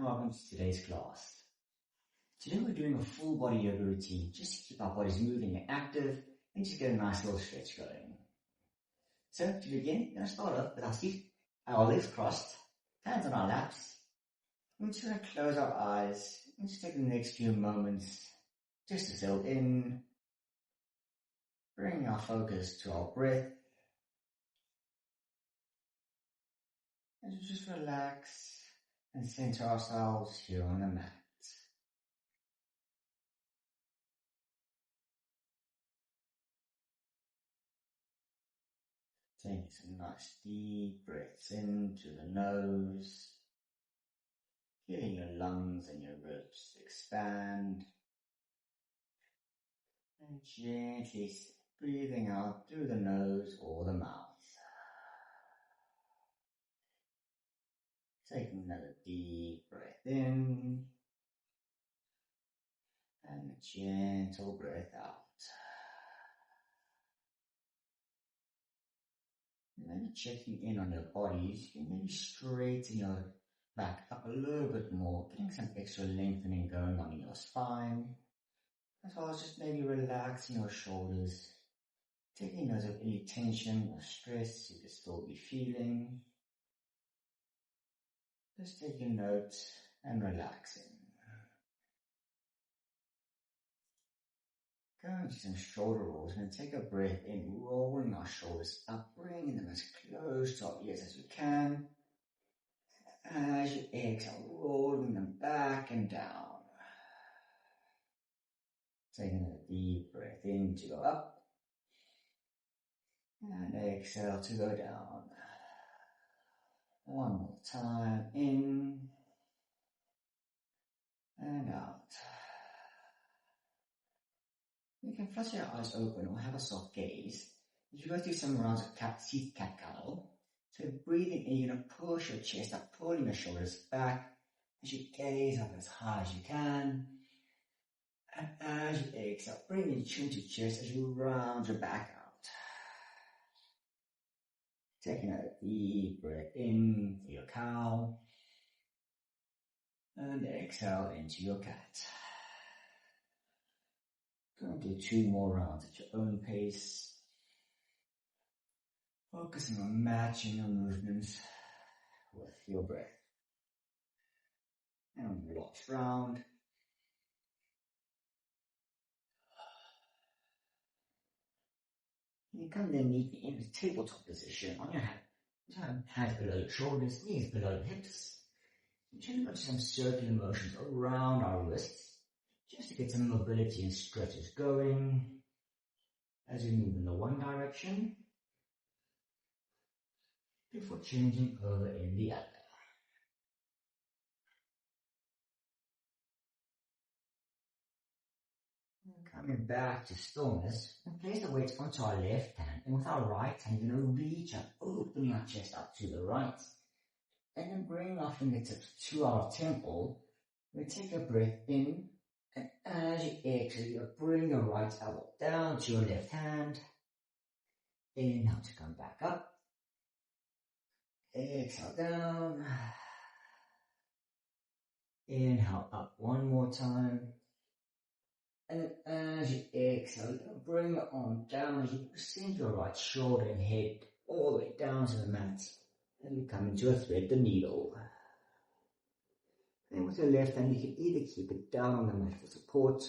and welcome to today's class. Today we're doing a full body yoga routine just to keep our bodies moving and active and just get a nice little stretch going. So to begin, we're going to start off with our legs crossed, hands on our laps. We're just going to close our eyes and just take the next few moments just to settle in, bring our focus to our breath, and just relax and center ourselves here on the mat. Taking some nice deep breaths into the nose, feeling your lungs and your ribs expand, and gently breathing out through the nose or the mouth. Taking another deep breath in, and a gentle breath out. Maybe checking in on your bodies, you can maybe straighten your back up a little bit more, getting some extra lengthening going on in your spine, as well as just maybe relaxing your shoulders, taking note of any tension or stress you could still be feeling. Just taking note and relaxing. Going to some shoulder rolls. We're going to take a breath in, rolling our shoulders up, bringing them as close to our ears as you can. As you exhale, rolling them back and down. Taking a deep breath in to go up. And exhale to go down. One more time, in and out. You can flutter your eyes open or have a soft gaze as you go through some rounds of seated cat-cow. So breathing in, you're going to push your chest up, pulling your shoulders back as you gaze up as high as you can. And as you exhale, bring your chin to chest as you round your back out. Taking a deep breath in for your cow. And exhale into your cat. Going to do 2 more rounds at your own pace. Focusing on matching your movements with your breath. And last round. You come then neatly into tabletop position on your hands below your shoulders, knees below your hips. And try to go to some circular motions around our wrists, just to get some mobility and stretches going as we move in the one direction before changing over in the other. Coming back to stillness, and place the weight onto our left hand, and with our right hand, you're going to reach up, opening our chest up to the right, and then bring our fingertips to our temple. We take a breath in, and as you exhale, you bring your right elbow down to your left hand. Inhale to come back up. Exhale down. Inhale up one more time. And then as you exhale, you bring your arm down as you sink your right shoulder and head all the way down to the mat. And you come into a thread the needle. And with your left hand, you can either keep it down on the mat for support,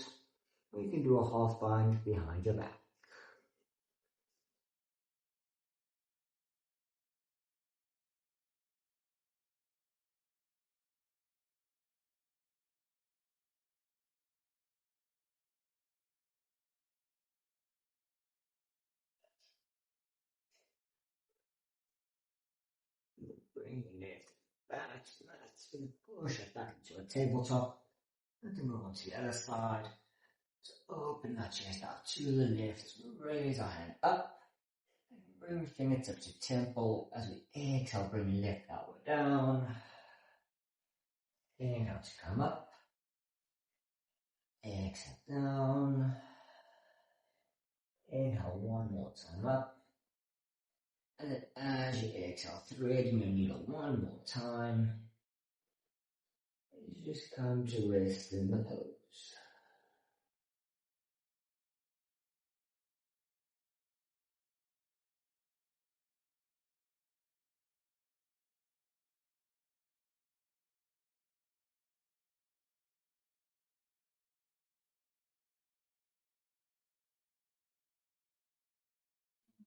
or you can do a half bind behind your back. Bring your left back to the mat. Going to push it back into a tabletop. And then move on to the other side. So open that chest out to the left. Raise our hand up. And bring fingertips to temple. As we exhale, bring your left elbow down. Inhale to come up. Exhale down. Inhale one more time up. And then as you exhale, threading your needle one more time. Just come to rest in the pose.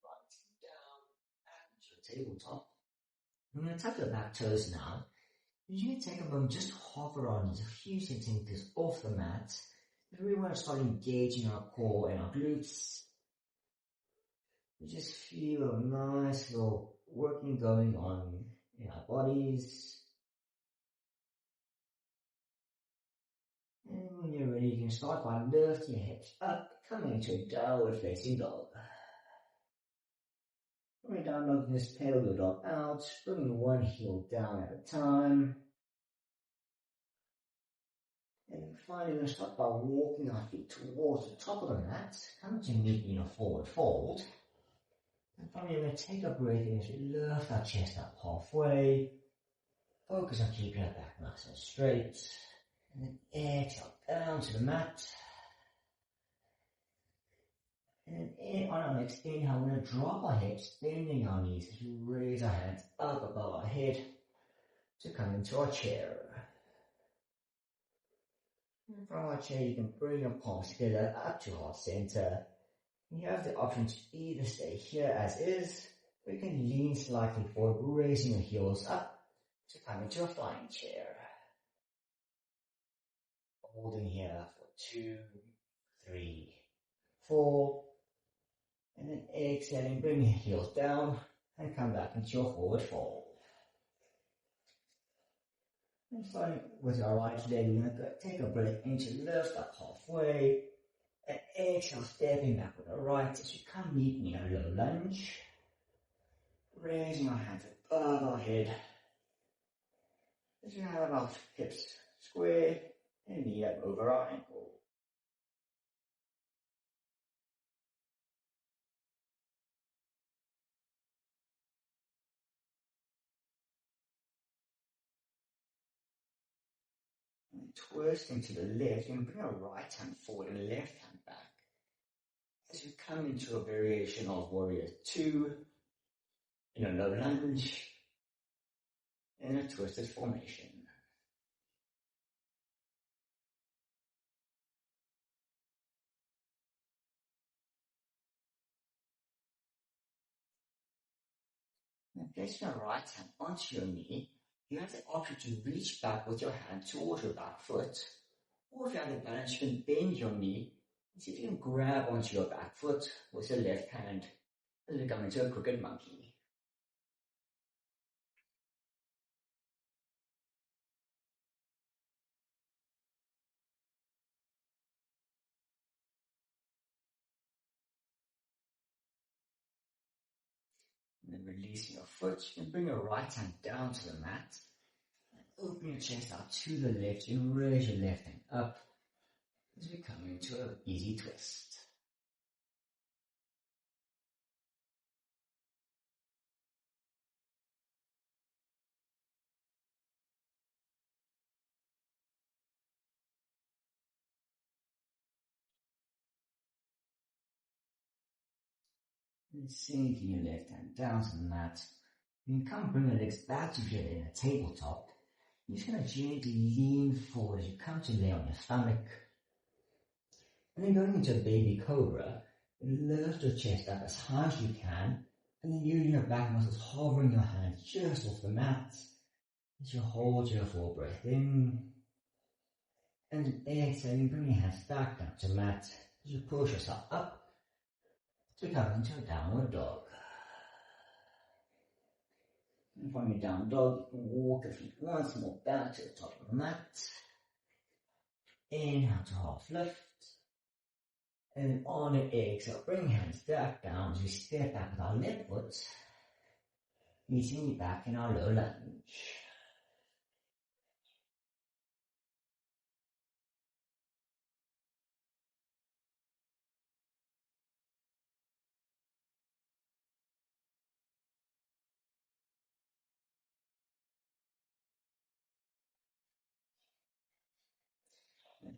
Right down and your tabletop. I'm going to tap your back toes now. You're going to take a moment, just hover on just a few centimeters off the mat. If we want to start engaging our core and our glutes, we just feel a nice little working going on in our bodies. And when you're ready, you can start by lifting your hips up, coming into a downward facing dog. Bring down dog, just pedal your dog out, bringing one heel down at a time. And finally, we're going to start by walking our feet towards the top of the mat, coming to meet in a forward fold. And finally, we're going to take a breath in as we lift our chest up halfway. Focus on keeping our back nice and straight. And then exhale down to the mat. And then on our next inhale, we're going to drop our hips, bending our knees as we raise our hands up above our head to come into our chair. And from our chair, you can bring your palms together up to heart center. You have the option to either stay here as is, or you can lean slightly forward, raising your heels up to come into a flying chair. Holding here for 2, 3, 4. And then exhaling, bring your heels down and come back into your forward fold. And starting with your right leg, we're going to take a breath into lift up halfway. And exhale, stepping back with the right as you come meet me in a little lunge. Raising our hands above our head. As we have our hips square and knee up over our ankle. And twisting to the left, you can bring our right hand forward and left hand back. As we come into a variation of warrior 2, in a low lunge, in a twisted formation. Then placing your right hand onto your knee, you have the option to reach back with your hand towards your back foot, or if you have the balance, you can bend your knee and see if you can grab onto your back foot with your left hand as we come into a crooked monkey. And then releasing your foot, you can bring your right hand down to the mat, and open your chest out to the left, you can raise your left hand up as we come into an easy twist. And sinking your left hand down to the mat. You can come bring your legs back together in a tabletop. You're just going to gently lean forward as you come to lay on your stomach. And then going into a baby cobra, lift your chest up as high as you can, and then using your back muscles, hovering your hands just off the mat as you hold your full breath in. And exhaling, bring your hands back down to the mat as you push yourself up to come into a downward dog. And from your down dog, you can walk your feet once more back to the top of the mat. Inhale to half lift. And on an exhale, bring hands back down as we step back with our left foot, meeting you back in our low lunge.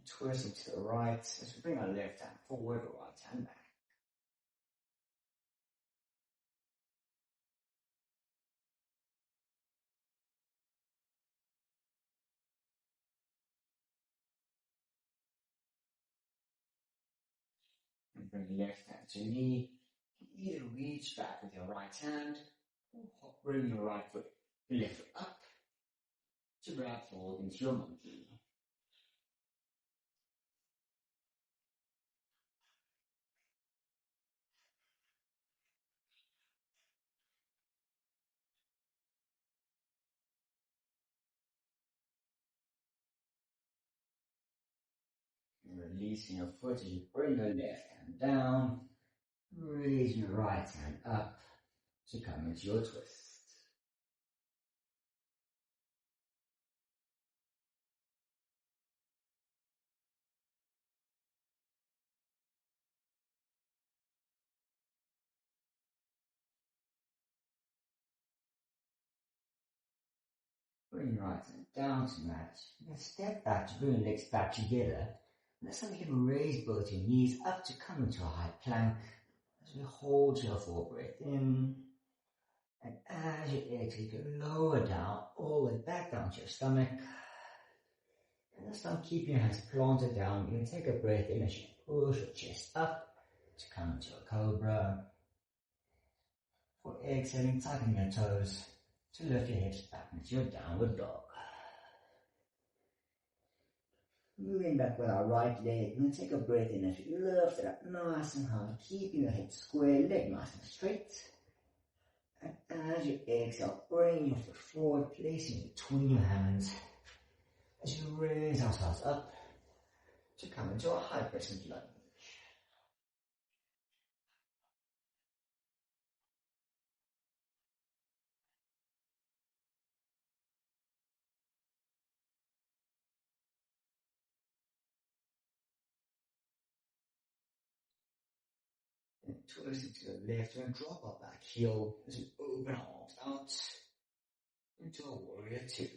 twisting to the right as we bring our left hand forward, right hand back. And bring the left hand to knee. Either reach back with your right hand or bring your right foot, left foot up to grab forward into your monkey. And releasing your foot as you bring your left hand down, raising your right hand up to come into your twist. Bring your right hand down to mat. You're going to step back to bring your legs back together. And this time you can raise both your knees up to come into a high plank as we hold your full breath in. And as you exhale, you can lower down all the way back down to your stomach. And this time keep your hands planted down. You can take a breath in as you push your chest up to come into a cobra. For exhaling, tighten your toes to lift your hips back into your downward dog. Moving back with our right leg, we're going to take a breath in as we lift it up nice and high, keeping your head square, leg nice and straight. And as you exhale, bring your foot forward, placing it between your hands as you raise ourselves up to come into a high crescent lunge. And twisting to the left and drop our back heel as we open our arms out into a warrior two.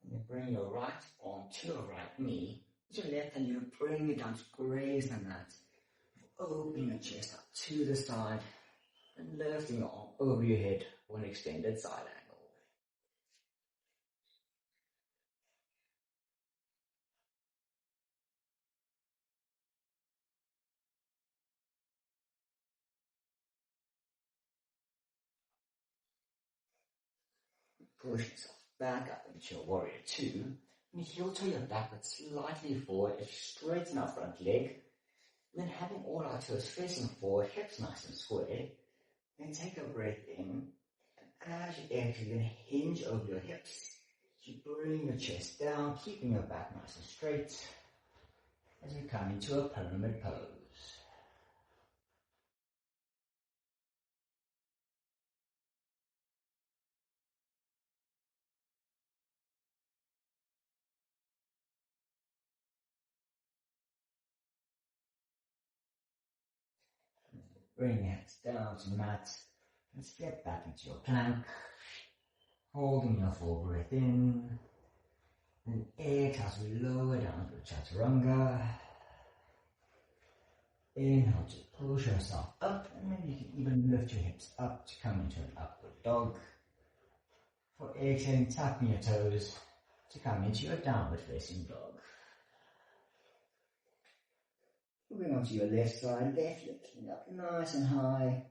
And you bring your right arm to your right knee. With your left hand, you bring it down to graze the mat. Opening your chest up to the side and lifting your arm over your head for an extended side angle. Push yourself back up into your warrior two. And heel toe your backward slightly forward as you straighten our front leg. Then having all our toes facing forward, hips nice and square. Then take a breath in. And as you exhale, you're going to hinge over your hips. You bring your chest down, keeping your back nice and straight as you come into a pyramid pose. Bring your hands down to the mat and step back into your plank, holding your full breath in. And exhale as we lower down to chaturanga. Inhale to push yourself up, and then you can even lift your hips up to come into an upward dog. For exhaling, tapping your toes to come into your downward facing dog. Moving on to your left side, left leg lifting up nice and high.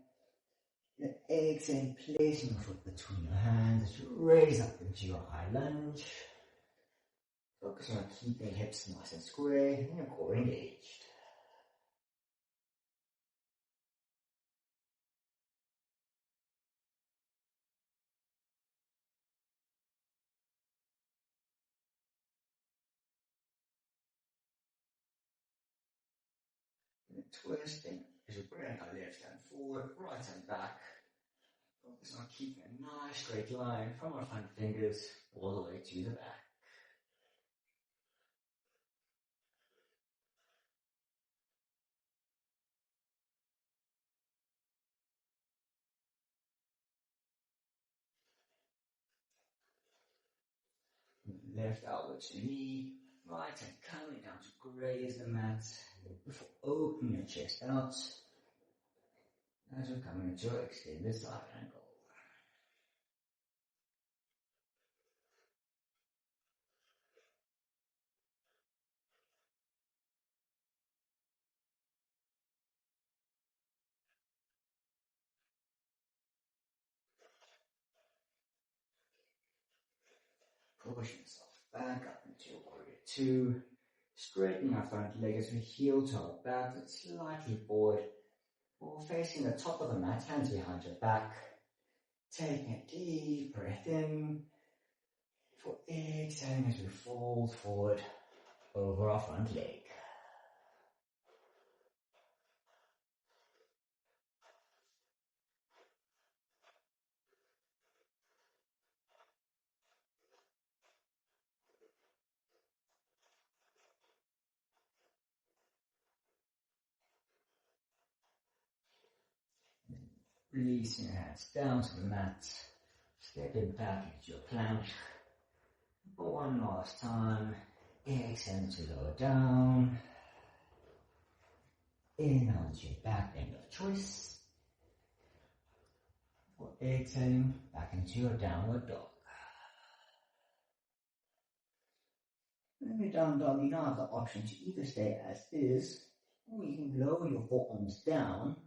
Then exhale, placing your foot between your hands as you raise up into your high lunge. Focus on keeping hips nice and square and your core engaged. And twisting as you bring our left hand forward, right hand back. Focus on keeping a nice straight line from our front fingers all the way to the back. left elbow to knee, right hand coming down to graze the mat before opening your chest out as you're coming into your extended side angle. Push yourself back up into your warrior two. Straightening our front leg as we heel to our back, slightly forward, or facing the top of the mat, hands behind your back. Taking a deep breath in, for exhaling as we fold forward over our front leg. Releasing your hands down to the mat, stepping back into your plank. For one last time, exhale to lower down. Inhale to your back bend of choice. For exhaling, back into your downward dog. When you're down dog, you now have the option to either stay as is, or you can lower your forearms down,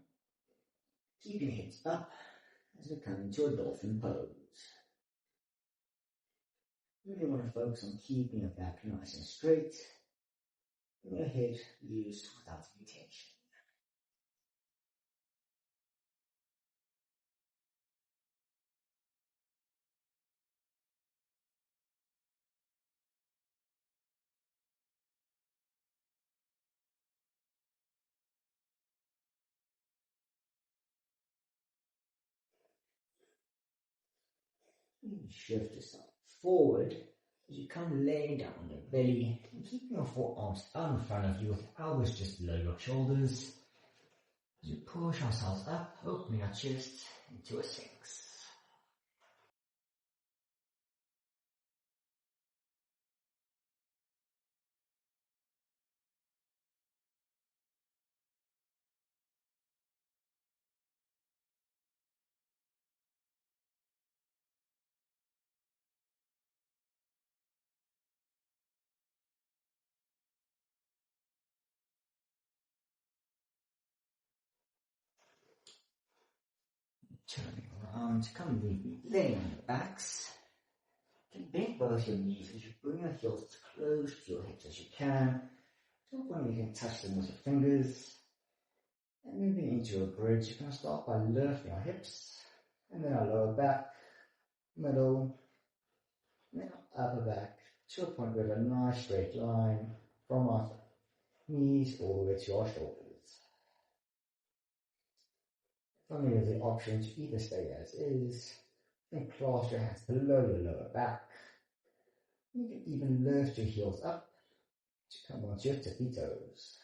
keeping your hips up as we come into a dolphin pose. You really want to focus on keeping your back nice and straight, and your head loose without any tension. Shift yourself forward as you come laying down on your belly and keeping your forearms out in front of you with elbows just below your shoulders. As you push ourselves up, opening our chest into a sphinx. Turning around, come laying on your backs. You can bend both your knees as you bring your heels as close to your hips as you can. To a point where you can touch them with your fingers. And moving into a bridge, you can start by lifting our hips, and then our lower back, middle, and then our upper back, to a point where we have a nice straight line from our knees all the way to our shoulders. Finally, there's the option to either stay as is, and clasp your hands below your lower back. You can even lift your heels up to come onto your tippy toes.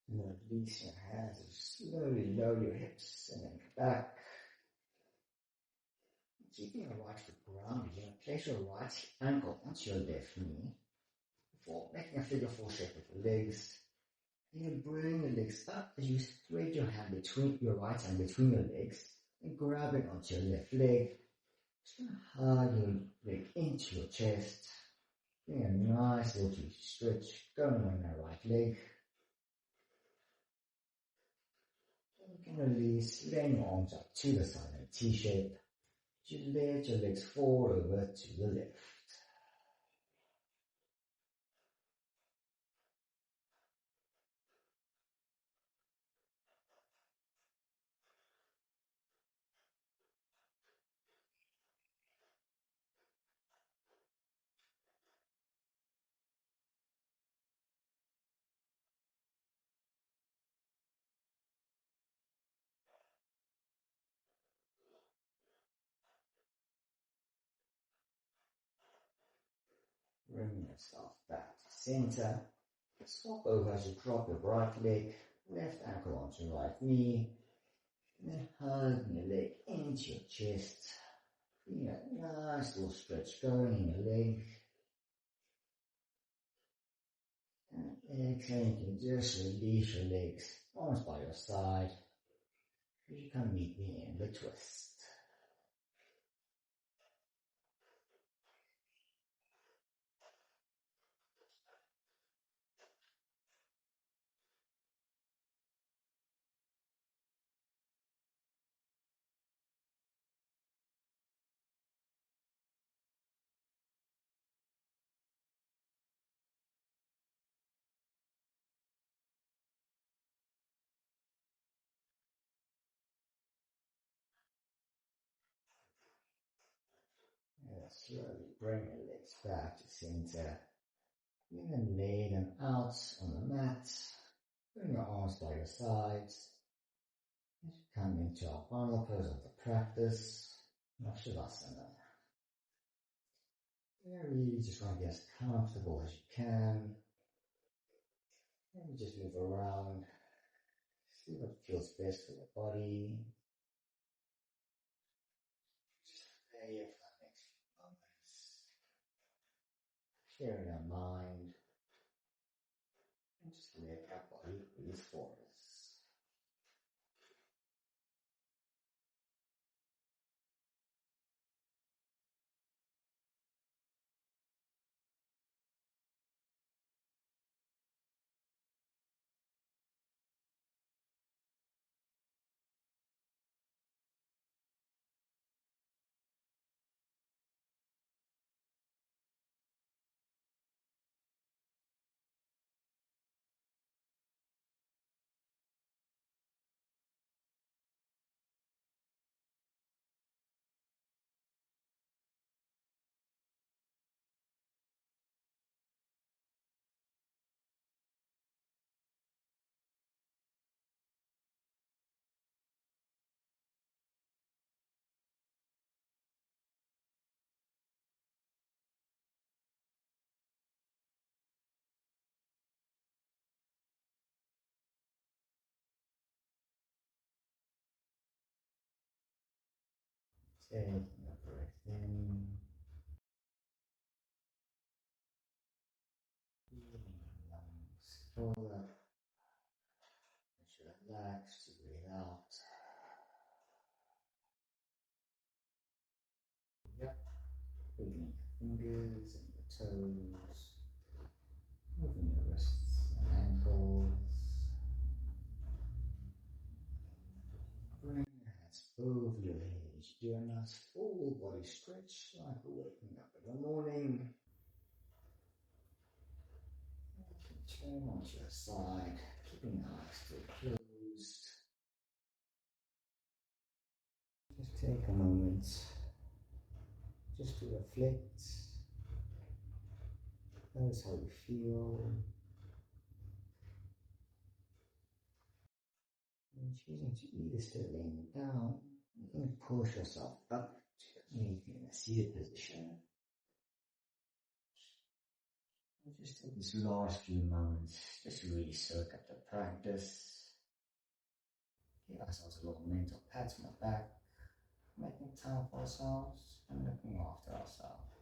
And then release your hands and slowly lower your hips and then back. Keeping your right foot grounded, you're going to place your right ankle onto your left knee before making a figure four shape with the legs. And you bring your legs up as you spread your hand between your right hand between your legs and grab it onto your left leg. Just going to hug your leg into your chest. Doing a nice little juicy stretch going on that right leg. And you can release, laying your arms up to the side in a T shape. You let your legs fall over to the left. Bring yourself back to center. Swap over as you drop your right leg, left ankle onto your right knee, and then hugging your leg into your chest. Feeling a nice little stretch going in your leg. And exhaling, you can just release your legs, arms by your side. You can meet me in the twist. Slowly bring your legs back to center. And then lay them out on the mat. Bring your arms by your sides. As you come into our final pose of the practice, Shavasana. Really just want to get as comfortable as you can. And just move around. See what feels best for your body. Just stay here for the next few moments. Clearing our mind. And just let our body breathe for us. Taking a breath in. Feeling your lungs full up. As you relax to breathe out. Yep. Moving your fingers and your toes. Moving your wrists and ankles. Bring your hands over your head. Do a nice full body stretch like we're waking up in the morning. Turn onto your side, keeping the eyes still closed. Just take a moment just to reflect. Notice how you feel. And choosing to either stay laying down, you can push yourself up to anything in a seated position. And just take this last few moments just to really soak up the practice. Give ourselves a little mental pat on the back, making time for ourselves and looking after ourselves.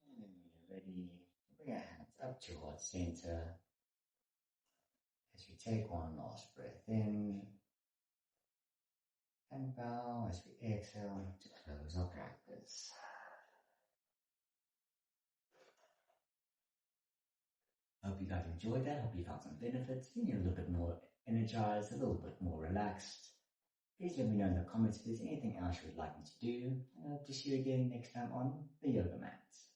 And then when you're ready, bring our hands up towards center. As we take one last breath in and bow as we exhale to close our practice. I hope you guys enjoyed that. I hope you found some benefits, feeling a little bit more energized, a little bit more relaxed. Please let me know in the comments if there's anything else you would like me to do. And I'll hope to see you again next time on the Yoga Mats.